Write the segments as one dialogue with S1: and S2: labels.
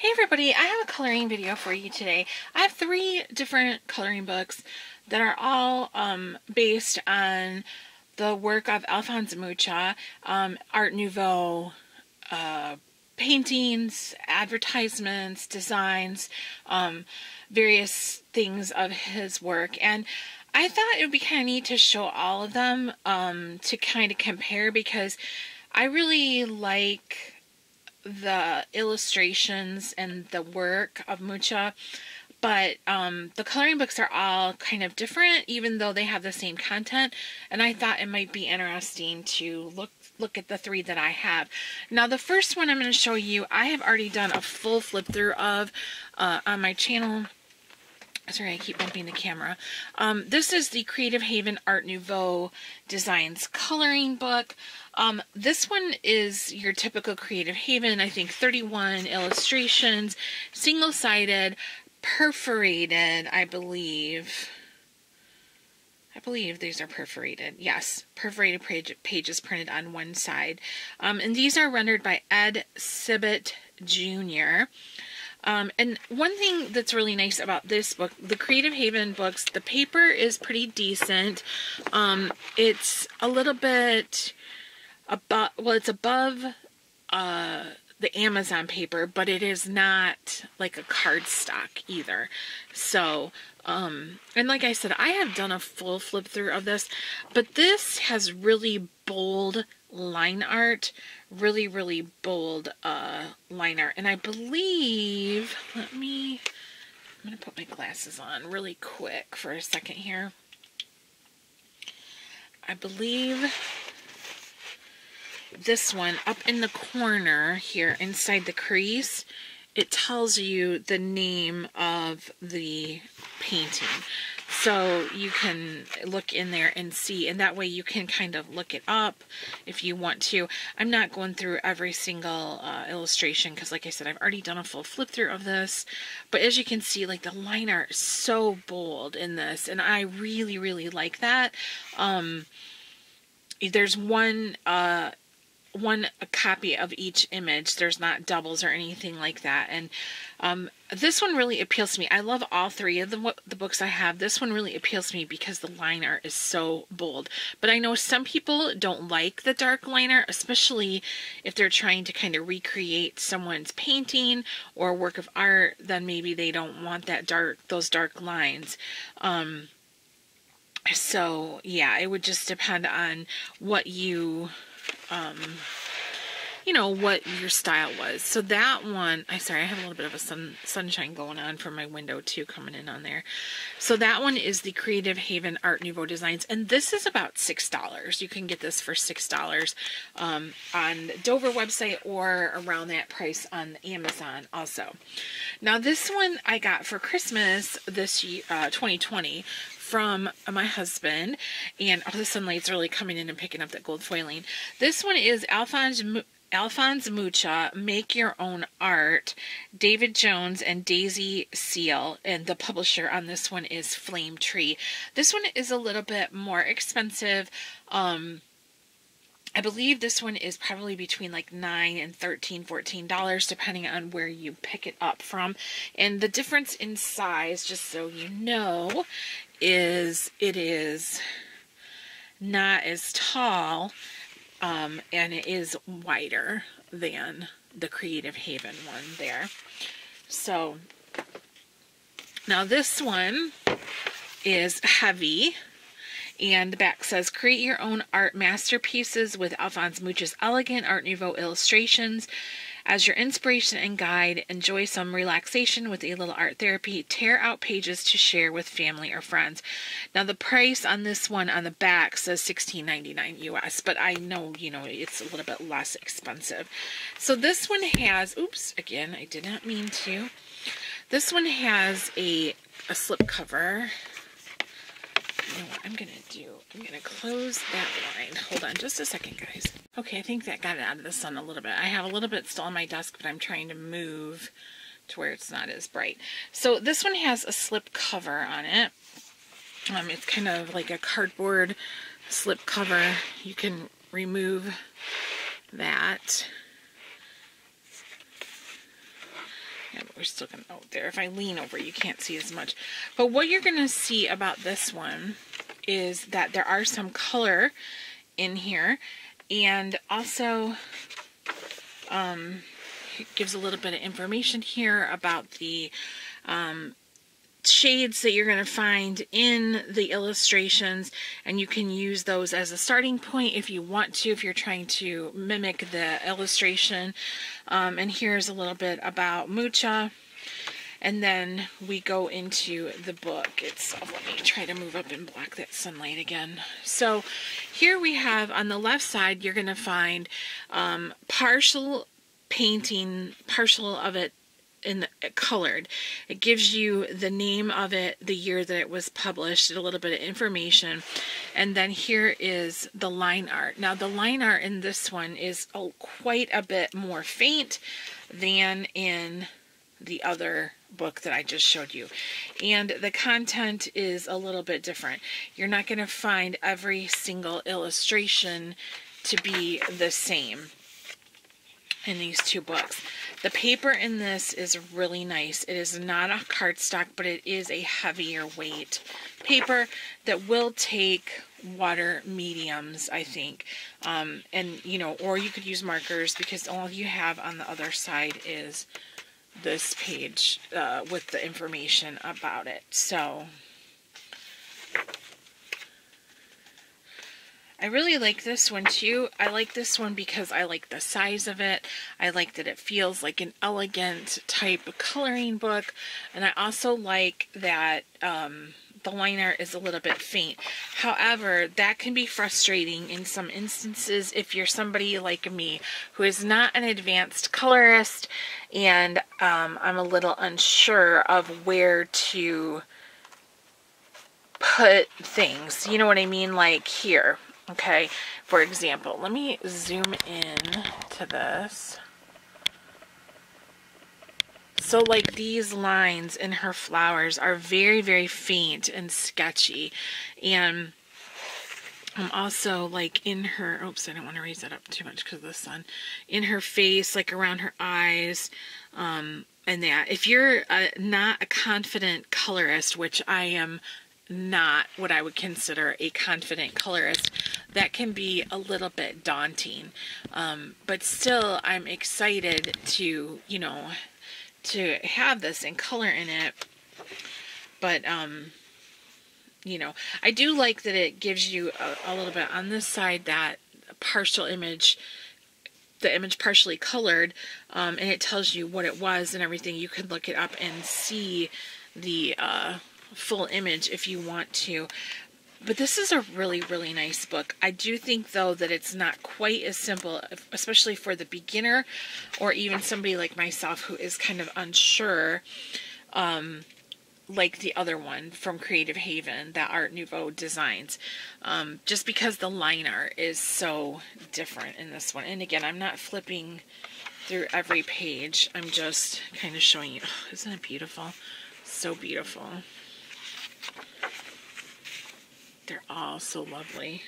S1: Hey everybody, I have a coloring video for you today. I have 3 different coloring books that are all based on the work of Alphonse Mucha, Art Nouveau paintings, advertisements, designs, various things of his work. And I thought it would be kind of neat to show all of them to kind of compare, because I really like the illustrations and the work of Mucha, but the coloring books are all kind of different, even though they have the same content. And I thought it might be interesting to look at the 3 that I have. Now, the first one I'm going to show you, I have already done a full flip through of on my channel. Sorry, I keep bumping the camera. This is the Creative Haven Art Nouveau Designs coloring book. This one is your typical Creative Haven. I think 31 illustrations, single-sided, perforated, I believe these are perforated. Yes, perforated pages printed on one side. And these are rendered by Ed Sibbett Jr. And one thing that's really nice about this book, the Creative Haven books, the paper is pretty decent. It's a little bit above, well, it's above the Amazon paper, but it is not like a cardstock either. So, and like I said, I have done a full flip through of this, but this has really bold line art, really bold line art. And I believe, I'm gonna put my glasses on really quick for a second here. I believe this one up in the corner here inside the crease, it tells you the name of the painting. So you can look in there and see, and that way you can kind of look it up if you want to. I'm not going through every single illustration, because like I said, I've already done a full flip through of this. But as you can see, like, the line art is so bold in this, and I really like that. There's one copy of each image. There's not doubles or anything like that. And this one really appeals to me. I love all 3 of the books I have. This one really appeals to me because the line art is so bold. But I know some people don't like the dark line art, especially if they're trying to kind of recreate someone's painting or work of art. Then maybe they don't want those dark lines. So yeah, it would just depend on what you what your style was. So that one, I have a little bit of a sunshine going on from my window too, coming in on there. So that one is the Creative Haven Art Nouveau Designs, and this is about $6. You can get this for $6 on the Dover website, or around that price on Amazon also. Now, this one I got for Christmas this year, 2020, from my husband, and the sunlight's really coming in and picking up that gold foiling. This one is Alphonse Mucha, Make Your Own Art, David Jones and Daisy Seal, and the publisher on this one is Flame Tree. This one is a little bit more expensive. I believe this one is probably between like $9 and $14 depending on where you pick it up from. And the difference in size, just so you know, is it is not as tall, and it is wider than the Creative Haven one there. So now this one is heavy, and the back says, create your own art masterpieces with Alphonse Mucha's elegant Art Nouveau illustrations. As your inspiration and guide, enjoy some relaxation with a little art therapy. Tear out pages to share with family or friends. Now, the price on this one on the back says $16.99 US, but I know, it's a little bit less expensive. So this one has, oops, again, I did not mean to. This one has a slip cover. You know what I'm going to do? I'm going to close that blind. Hold on just a second, guys. Okay, I think that got it out of the sun a little bit. I have a little bit still on my desk, but I'm trying to move to where it's not as bright. So this one has a slip cover on it. It's kind of like a cardboard slip cover. You can remove that. Yeah, but we're still going to, oh, there. If I lean over, you can't see as much. But what you're going to see about this one is that there are some color in here. And also, it gives a little bit of information here about the shades that you're going to find in the illustrations, and you can use those as a starting point if you want to, if you're trying to mimic the illustration. And here's a little bit about Mucha, and then we go into the book itself. Let me try to move up and block that sunlight again. So here we have on the left side, you're going to find partial painting, partial of it in the, colored. It gives you the name of it, the year that it was published, a little bit of information, and then here is the line art. Now the line art in this one is quite a bit more faint than in the other book that I just showed you, and the content is a little bit different. You're not going to find every single illustration to be the same in these two books. The paper in this is really nice. It is not a cardstock, but it is a heavier weight paper that will take water mediums, I think. And, you know, or you could use markers, because all you have on the other side is this page with the information about it. So I really like this one too. I like this one because I like the size of it. I like that it feels like an elegant type of coloring book. And I also like that the line art is a little bit faint. However, that can be frustrating in some instances if you're somebody like me who is not an advanced colorist, and I'm a little unsure of where to put things. You know what I mean? Like here. Okay, for example, let me zoom in to this. So like these lines in her flowers are very, very faint and sketchy. And also like in her, oops, I don't want to raise that up too much because of the sun. In her face, like around her eyes, and that. If you're not a confident colorist, which I am not what I would consider a confident colorist, that can be a little bit daunting. But still, I'm excited to, you know, to have this and color in it. But, you know, I do like that it gives you a little bit on this side, that partial image, the image partially colored, and it tells you what it was and everything. You can look it up and see the full image if you want to. But this is a really, really nice book. I do think, though, that it's not quite as simple, especially for the beginner or even somebody like myself who is kind of unsure, like the other one from Creative Haven, that Art Nouveau designs, just because the line art is so different in this one. And again, I'm not flipping through every page. I'm just kind of showing you. Oh, isn't it beautiful? So beautiful. They're all so lovely.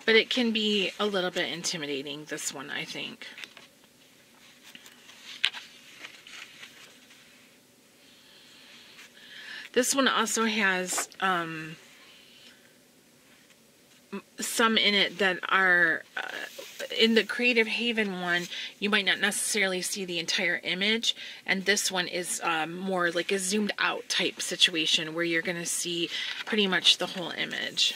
S1: But it can be a little bit intimidating, this one, I think. This one also has some in it that are in the Creative Haven one, you might not necessarily see the entire image, and this one is more like a zoomed out type situation where you're going to see pretty much the whole image.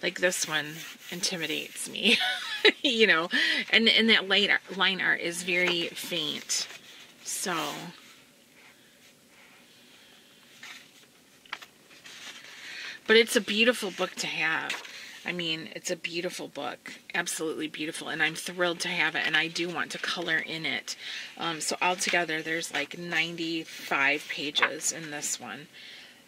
S1: Like this one intimidates me, you know, and that line art is very faint. So, but it's a beautiful book to have. I mean, it's a beautiful book, absolutely beautiful, and I'm thrilled to have it, and I do want to color in it. So altogether, there's like 95 pages in this one.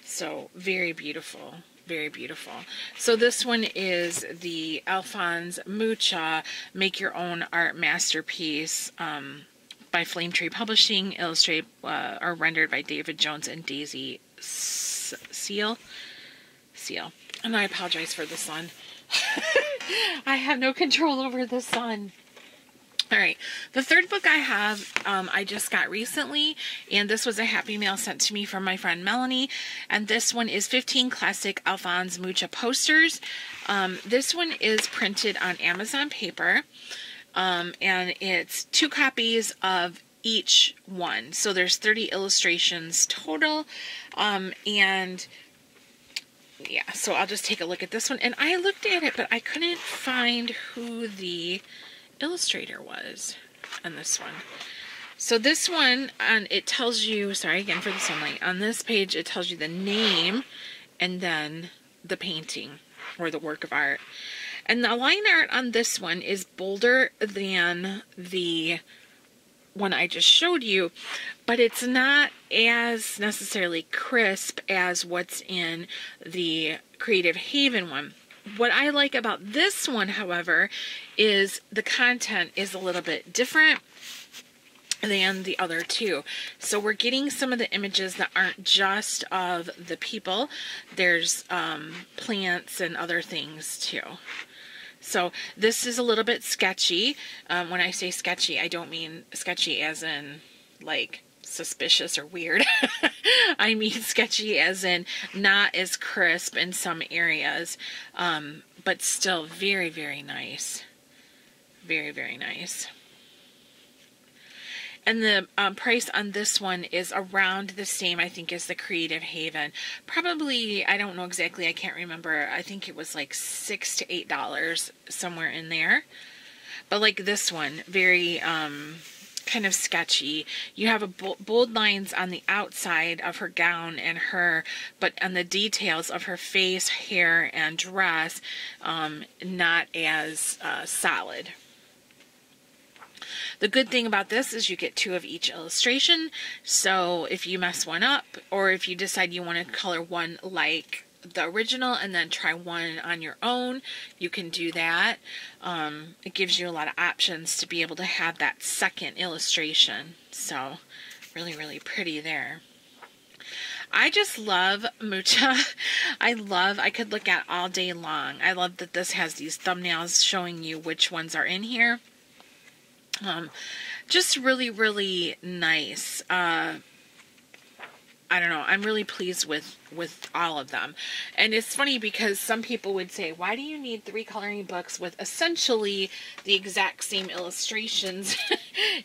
S1: So very beautiful. very beautiful. So this one is the Alphonse Mucha Make Your Own Art Masterpiece by Flame Tree Publishing, illustrated or rendered by David Jones and Daisy Seal. And I apologize for the sun. I have no control over the sun. All right, the third book I have, I just got recently, and this was a happy mail sent to me from my friend Melanie, and this one is 15 Classic Alphonse Mucha Posters. This one is printed on Amazon paper, and it's 2 copies of each one, so there's 30 illustrations total, and yeah, so I'll just take a look at this one, and I looked at it, but I couldn't find who the illustrator was on this one. So this one, it tells you, sorry again for the sunlight, on this page it tells you the name and then the painting or the work of art. And the line art on this one is bolder than the one I just showed you, but it's not as necessarily crisp as what's in the Creative Haven one. What I like about this one, however, is the content is a little bit different than the other two. So we're getting some of the images that aren't just of the people. There's plants and other things too. So this is a little bit sketchy. When I say sketchy, I don't mean sketchy as in like suspicious or weird. I mean sketchy as in not as crisp in some areas, but still very, very nice. Very, very nice. And the price on this one is around the same, I think, as the Creative Haven. Probably, I don't know exactly, I can't remember. I think it was like $6 to $8, somewhere in there. But like this one, very kind of sketchy. You have a bold lines on the outside of her gown and her, but on the details of her face, hair, and dress, not as solid. The good thing about this is you get 2 of each illustration, so if you mess one up, or if you decide you want to color one like the original and then try one on your own, you can do that. It gives you a lot of options to be able to have that second illustration, so really, really pretty there. I just love Mucha. I could look at all day long. I love that this has these thumbnails showing you which ones are in here. Just really, really nice. I don't know. I'm really pleased with all of them. And it's funny because some people would say, why do you need 3 coloring books with essentially the exact same illustrations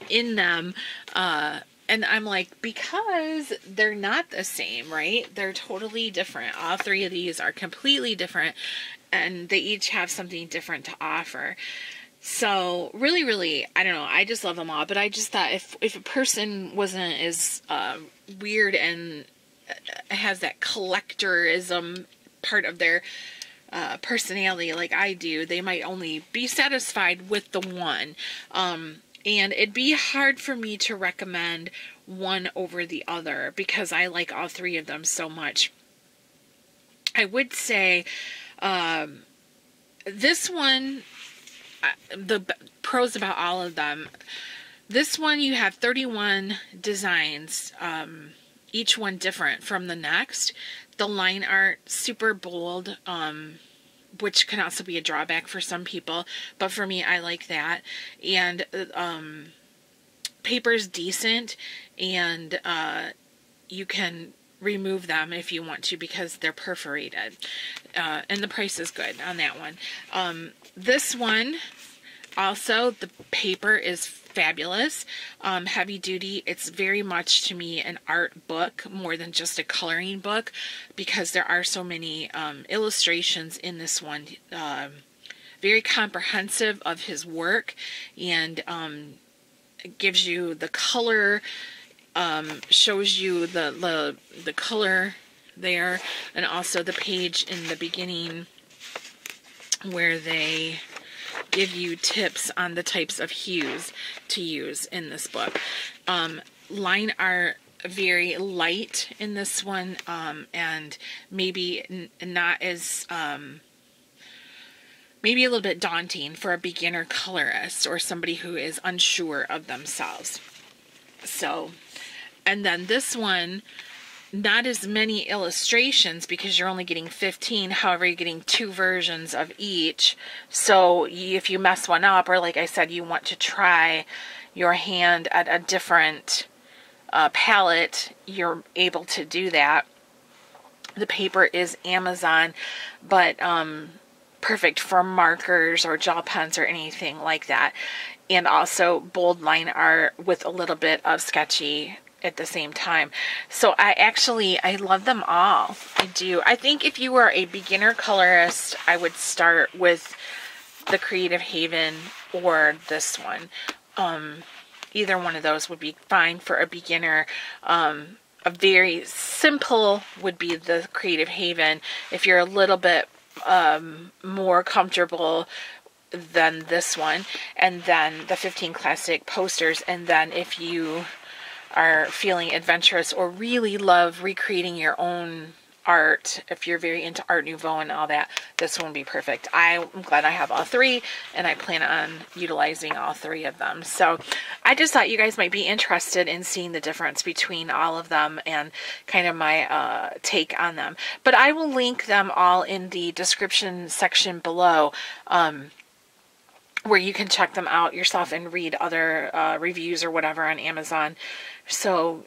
S1: in them? And I'm like, because they're not the same, right? They're totally different. All 3 of these are completely different, and they each have something different to offer. So really, really, I don't know, I just love them all, but I just thought if a person wasn't as weird and has that collectorism part of their personality like I do, they might only be satisfied with the one. And it'd be hard for me to recommend one over the other because I like all 3 of them so much. I would say this one, the pros about all of them, this one you have 31 designs, each one different from the next. The line art, super bold, which can also be a drawback for some people, but for me, I like that. And paper's decent, and you can remove them if you want to because they're perforated. And the price is good on that one. This one, also, the paper is fabulous, heavy duty. It's very much to me an art book more than just a coloring book because there are so many illustrations in this one. Very comprehensive of his work, and it gives you the color, shows you the color there, and also the page in the beginning where they give you tips on the types of hues to use in this book. Line art very light in this one, and maybe not as, maybe a little bit daunting for a beginner colorist or somebody who is unsure of themselves. So, and then this one, not as many illustrations because you're only getting 15. However, you're getting 2 versions of each. So if you mess one up, or like I said, you want to try your hand at a different palette, you're able to do that. The paper is Amazon, but perfect for markers or gel pens or anything like that. And also bold line art with a little bit of sketchy at the same time. So I love them all. I do. I think if you were a beginner colorist, I would start with the Creative Haven or this one. Either one of those would be fine for a beginner. A very simple would be the Creative Haven. If you're a little bit more comfortable than this one, and then the 15 classic posters. And then if you are feeling adventurous or really love recreating your own art, if you're very into Art Nouveau and all that, this one would be perfect. I'm glad I have all 3, and I plan on utilizing all 3 of them. So I just thought you guys might be interested in seeing the difference between all of them and kind of my take on them. But I will link them all in the description section below, where you can check them out yourself and read other reviews or whatever on Amazon. So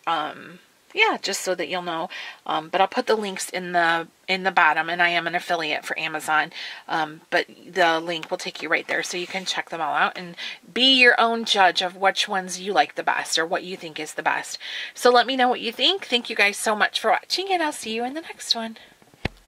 S1: yeah, just so that you'll know. But I'll put the links in the bottom, and I am an affiliate for Amazon. But the link will take you right there, so you can check them all out and be your own judge of which ones you like the best or what you think is the best. So let me know what you think. Thank you guys so much for watching, and I'll see you in the next one.